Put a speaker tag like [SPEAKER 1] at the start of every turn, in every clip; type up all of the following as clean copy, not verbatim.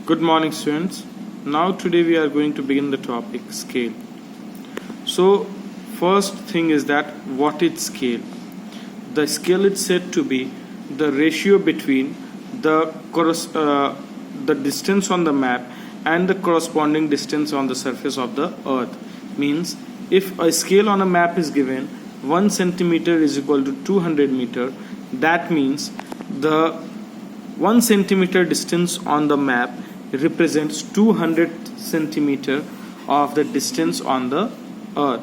[SPEAKER 1] Good morning, students. Now today we are going to begin the topic scale. So first thing is that what is scale? The scale is said to be the ratio between the distance on the map and the corresponding distance on the surface of the earth. Means if a scale on a map is given 1 centimeter is equal to 200 meter, that means the 1 centimeter distance on the map represents 200 centimeter of the distance on the earth.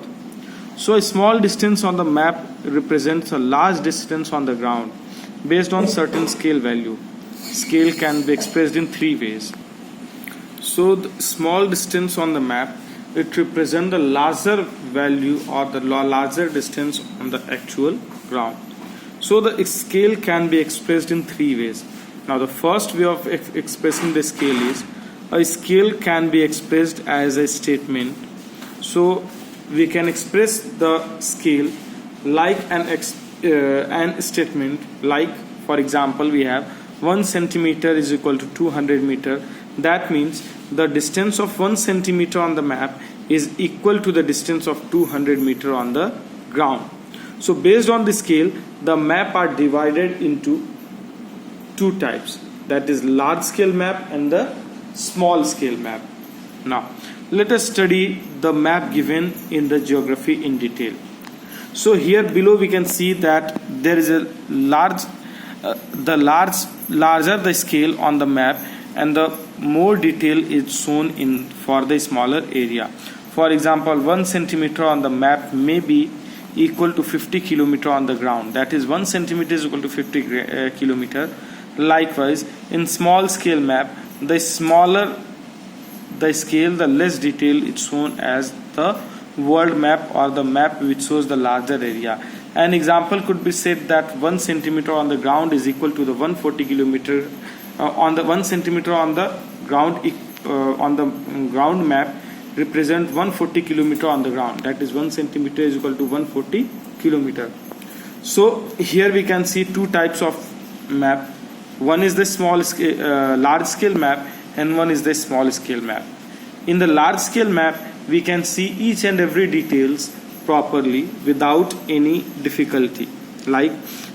[SPEAKER 1] So a small distance on the map represents a large distance on the ground based on certain scale value. Scale can be expressed in three ways. So the small distance on the map, it represents the larger value or the larger distance on the actual ground. So the scale can be expressed in three ways. Now the first way of expressing the scale is a scale can be expressed as a statement. So we can express the scale like an statement, like for example we have 1 centimeter is equal to 200 meter. That means the distance of 1 centimeter on the map is equal to the distance of 200 meter on the ground. So based on the scale, the map are divided into two types, that is large scale map and the small scale map. Now let us study the map given in the geography in detail. So here below we can see that there is a larger the scale on the map and the more detail is shown in for the smaller area. For example, 1 centimeter on the map may be equal to 50 kilometer on the ground, that is 1 centimeter is equal to 50 kilometer. Likewise, in small scale map, the smaller the scale, the less detail is shown as the world map or the map which shows the larger area. An example could be said that 1 centimeter on the ground is equal to the 140 kilometer on the 1 centimeter on the ground map represent 140 kilometer on the ground, that is 1 centimeter is equal to 140 kilometer. So here we can see two types of map. One is the large scale map and one is the small scale map. In the large scale map we can see each and every details properly without any difficulty. Like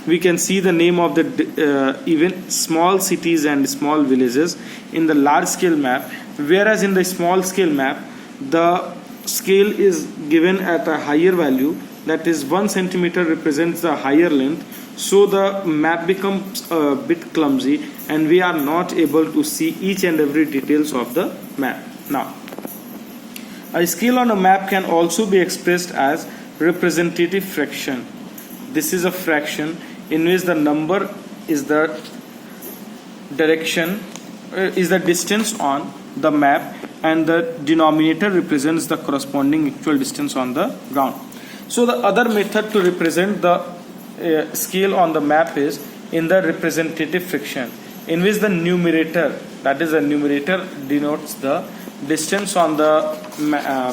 [SPEAKER 1] we can see the name of the even small cities and small villages in the large scale map, whereas in the small scale map the scale is given at a higher value, that is 1 centimeter represents the higher length. So the map becomes a bit clumsy and we are not able to see each and every details of the map. Now a scale on a map can also be expressed as representative fraction. This is a fraction in which the number is the direction is the distance on the map and the denominator represents the corresponding actual distance on the ground. So the other method to represent the scale on the map is in the representative fraction, in which the numerator, that is the numerator denotes the distance on the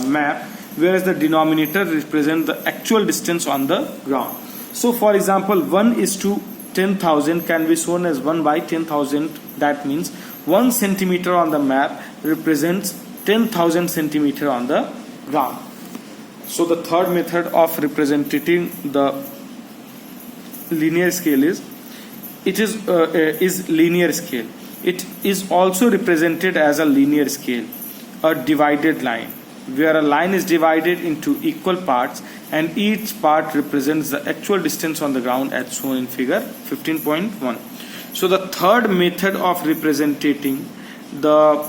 [SPEAKER 1] map, whereas the denominator represents the actual distance on the ground. So for example, 1 is to 10,000 can be shown as 1 by 10,000. That means 1 centimeter on the map represents 10,000 centimeter on the ground. So the third method of representing the linear scale is linear scale. It is also represented as a linear scale, a divided line, where a line is divided into equal parts and each part represents the actual distance on the ground as shown in figure 15.1. So the third method of representing the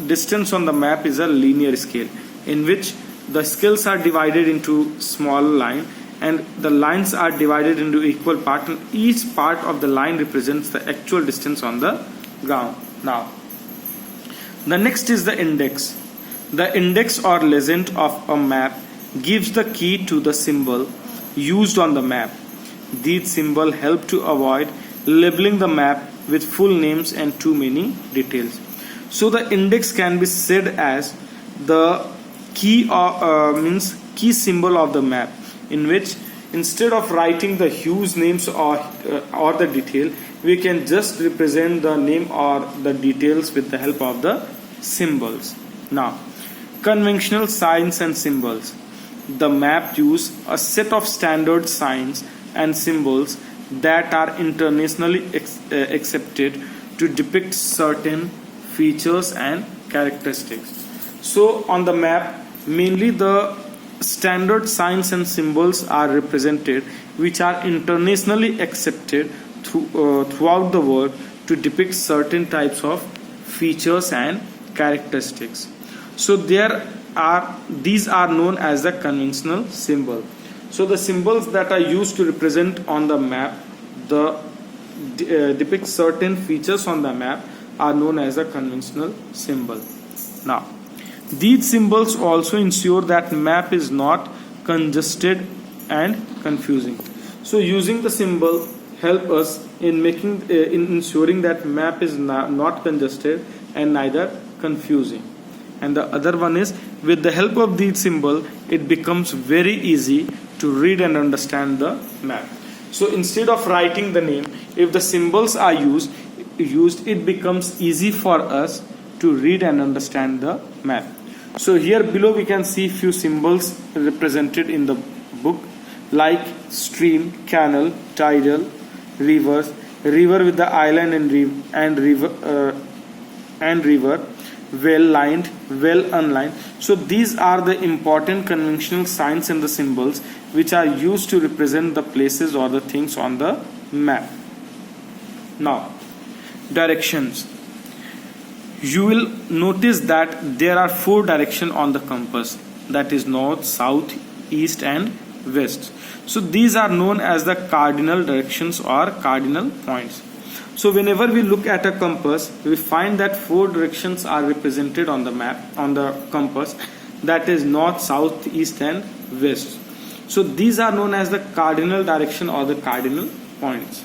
[SPEAKER 1] distance on the map is a linear scale, in which the scales are divided into small line and the lines are divided into equal parts and each part of the line represents the actual distance on the ground. Now the next is the index. The index or legend of a map gives the key to the symbol used on the map. These symbols help to avoid labeling the map with full names and too many details. So the index can be said as the key key symbol of the map, in which instead of writing the huge names or the detail, we can just represent the name or the details with the help of the symbols. Now, conventional signs and symbols. The map use a set of standard signs and symbols that are internationally accepted to depict certain features and characteristics. So on the map, mainly the standard signs and symbols are represented, which are internationally accepted throughout the world to depict certain types of features and characteristics. So these are known as the conventional symbol. So the symbols that are used to represent on the map, depict certain features on the map, are known as a conventional symbol. Now, these symbols also ensure that map is not congested and confusing. So using the symbol help us in ensuring that map is not congested and neither confusing. And the other one is, with the help of these symbol, it becomes very easy to read and understand the map. So instead of writing the name, if the symbols are used, it becomes easy for us to read and understand the map. So here below we can see few symbols represented in the book, like stream, canal, tidal, rivers, river with the island and river, well lined, well unlined. So these are the important conventional signs and the symbols which are used to represent the places or the things on the map. Now, directions. You will notice that there are 4 directions on the compass, that is north, south, east and west. So these are known as the cardinal directions or cardinal points. So whenever we look at a compass, we find that 4 directions are represented on the map, on the compass, that is north, south, east and west. So these are known as the cardinal direction or the cardinal points.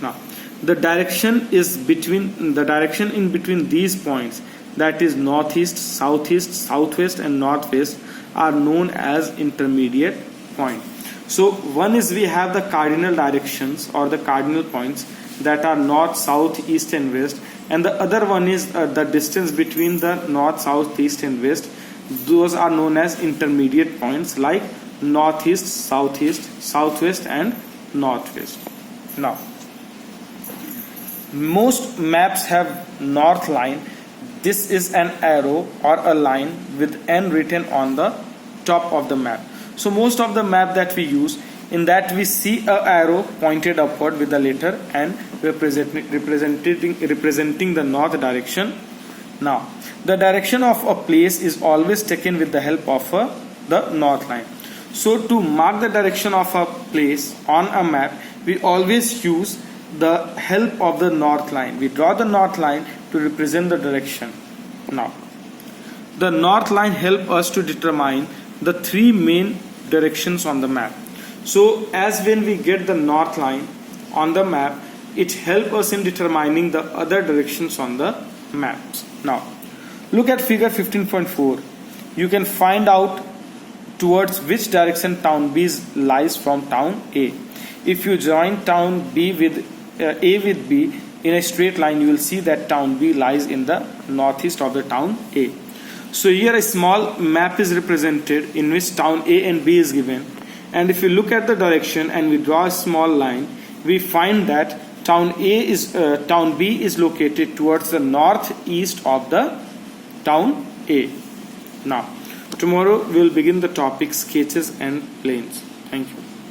[SPEAKER 1] Now, the direction in between these points, that is northeast, southeast, southwest and northwest, are known as intermediate point. So one is we have the cardinal directions or the cardinal points that are north, south, east and west, and the other one is the distance between the north, south, east and west. Those are known as intermediate points, like northeast, southeast, southwest and northwest. Now, most maps have north line. This is an arrow or a line with N written on the top of the map. So most of the map that we use, in that we see a arrow pointed upward with the letter N representing the north direction. Now, the direction of a place is always taken with the help of the north line. So to mark the direction of a place on a map, we always use the help of the north line. We draw the north line to represent the direction. Now, the north line help us to determine the 3 main directions on the map. So as when we get the north line on the map, it helps us in determining the other directions on the maps. Now, look at figure 15.4. You can find out towards which direction town B lies from town A. If you join town B with A with B in a straight line, you will see that town B lies in the northeast of the town A. So here a small map is represented in which town A and B is given, and if you look at the direction and we draw a small line, we find that town B is located towards the northeast of the town A. Now, tomorrow we will begin the topic sketches and planes. Thank you.